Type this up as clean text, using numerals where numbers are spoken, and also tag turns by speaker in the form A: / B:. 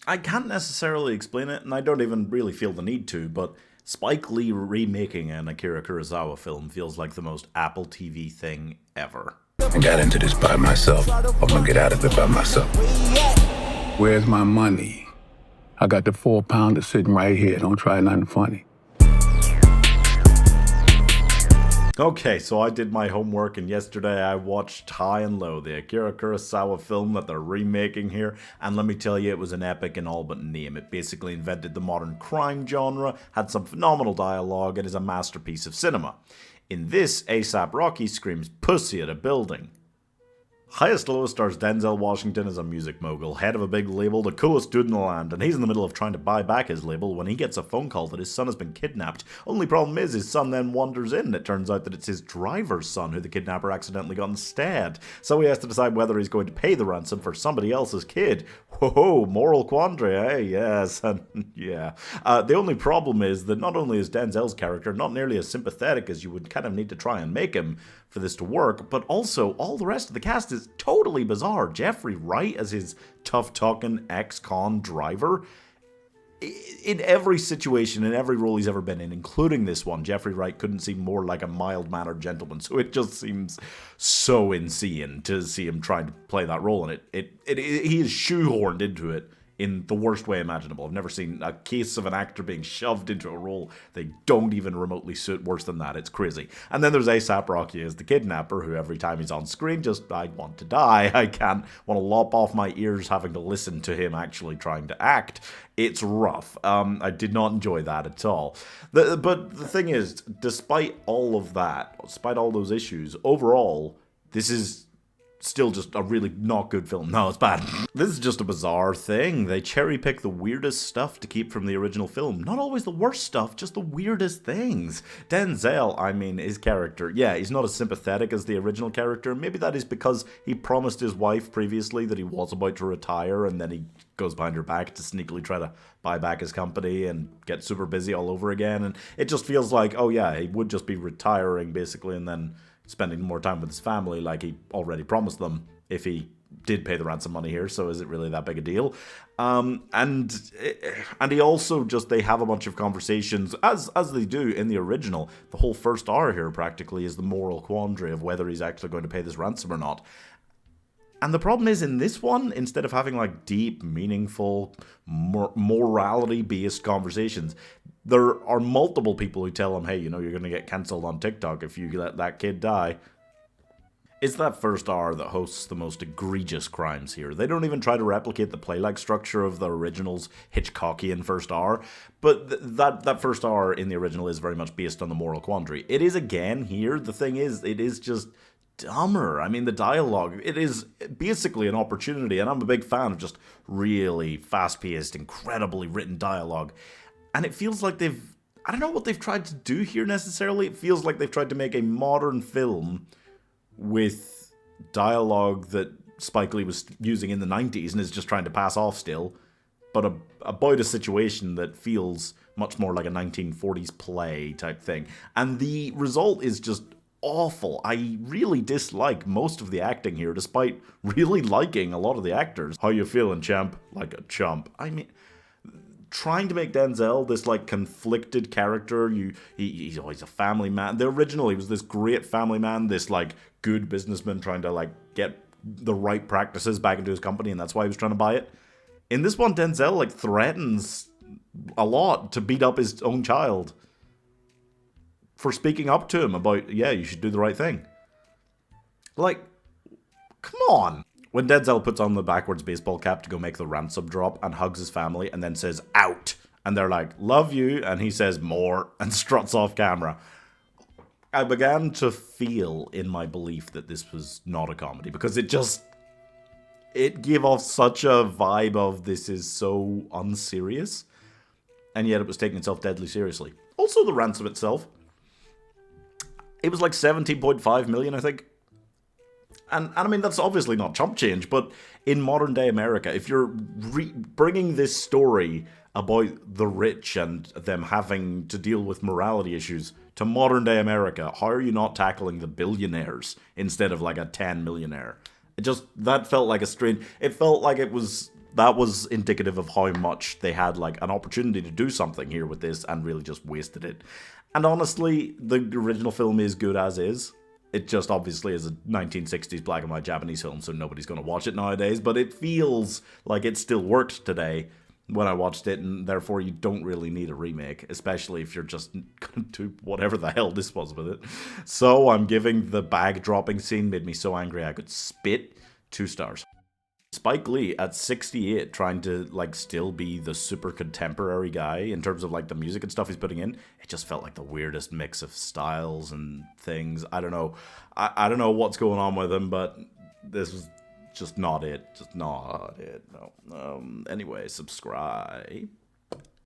A: I can't necessarily explain it, and I don't even really feel the need to, but Spike Lee remaking an Akira Kurosawa film feels like the most Apple TV thing ever.
B: I got into this by myself. I'm gonna get out of it by myself. Where's my money? I got the 4-pounder sitting right here. Don't try nothing funny.
A: Okay, so I did my homework, and yesterday I watched High and Low, the Akira Kurosawa film that they're remaking here, and let me tell you, it was an epic in all but name. It basically invented the modern crime genre, had some phenomenal dialogue, and is a masterpiece of cinema. In this, ASAP Rocky screams pussy at a building. Highest Low stars Denzel Washington as a music mogul, head of a big label, the coolest dude in the land, and he's in the middle of trying to buy back his label when he gets a phone call that his son has been kidnapped. Only problem is his son then wanders in, and it turns out that it's his driver's son who the kidnapper accidentally got instead. So he has to decide whether he's going to pay the ransom for somebody else's kid. Whoa, moral quandary, eh? Yes, and yeah. The only problem is that not only is Denzel's character not nearly as sympathetic as you would kind of need to try and make him for this to work, but also all the rest of the cast is totally bizarre. Jeffrey Wright as his tough-talking ex-con driver. In every situation, in every role he's ever been in, including this one, Jeffrey Wright couldn't seem more like a mild-mannered gentleman, so it just seems so insane to see him trying to play that role, and he is shoehorned into it in the worst way imaginable. I've never seen a case of an actor being shoved into a role they don't even remotely suit worse than that. It's crazy. And then there's ASAP Rocky as the kidnapper, who every time he's on screen I want to die. I can't want to lop off my ears having to listen to him actually trying to act. It's rough. I did not enjoy that at all. But the thing is, despite all of that, despite all those issues, overall, this is still just a really not good film. No, it's bad. This is just a bizarre thing. They cherry pick the weirdest stuff to keep from the original film. Not always the worst stuff, just the weirdest things. Denzel, I mean, his character, yeah, he's not as sympathetic as the original character. Maybe that is because he promised his wife previously that he was about to retire, and then he goes behind her back to sneakily try to buy back his company and get super busy all over again. And it just feels like, oh yeah, he would just be retiring basically, and then spending more time with his family like he already promised them if he did pay the ransom money here, so is it really that big a deal? And he also just, they have a bunch of conversations, as they do in the original. The whole first hour here practically is the moral quandary of whether he's actually going to pay this ransom or not. And the problem is, in this one, instead of having like deep, meaningful, morality-based conversations, there are multiple people who tell him, hey, you know, you're going to get cancelled on TikTok if you let that kid die. It's that first hour that hosts the most egregious crimes here. They don't even try to replicate the play-like structure of the original's Hitchcockian first hour, but that first hour in the original is very much based on the moral quandary. It is again here. The thing is, it is just dumber. I mean, the dialogue, it is basically an opportunity, and I'm a big fan of just really fast-paced, incredibly written dialogue. And it feels like I don't know what they've tried to do here necessarily. It feels like they've tried to make a modern film with dialogue that Spike Lee was using in the 90s and is just trying to pass off still, but about a situation that feels much more like a 1940s play type thing. And the result is just awful. I really dislike most of the acting here, despite really liking a lot of the actors. How you feeling, champ? Like a chump. I mean, trying to make Denzel this like conflicted character, he's always a family man. The original, he was this great family man, this like good businessman trying to like get the right practices back into his company, and that's why he was trying to buy it. In this one, Denzel like threatens a lot to beat up his own child for speaking up to him about, yeah, you should do the right thing. Like, come on. When Denzel puts on the backwards baseball cap to go make the ransom drop and hugs his family and then says, out, and they're like, love you, and he says, more, and struts off camera, I began to feel in my belief that this was not a comedy, because it gave off such a vibe of this is so unserious, and yet it was taking itself deadly seriously. Also, the ransom itself, it was like 17.5 million, I think. And I mean, that's obviously not chump change, but in modern day America, if you're bringing this story about the rich and them having to deal with morality issues to modern day America, how are you not tackling the billionaires instead of like a 10 millionaire? That felt like a strange, it felt like it was that was indicative of how much they had like an opportunity to do something here with this and really just wasted it. And honestly, the original film is good as is. It just obviously is a 1960s black and white Japanese film, so nobody's going to watch it nowadays, but it feels like it still worked today when I watched it, and therefore you don't really need a remake, especially if you're just going to do whatever the hell this was with it. So I'm giving the bag dropping scene made me so angry I could spit 2 stars. Spike Lee at 68 trying to like still be the super contemporary guy in terms of like the music and stuff he's putting in. It just felt like the weirdest mix of styles and things. I don't know. I don't know what's going on with him, but this was just not it. Just not it. No. Anyway, subscribe.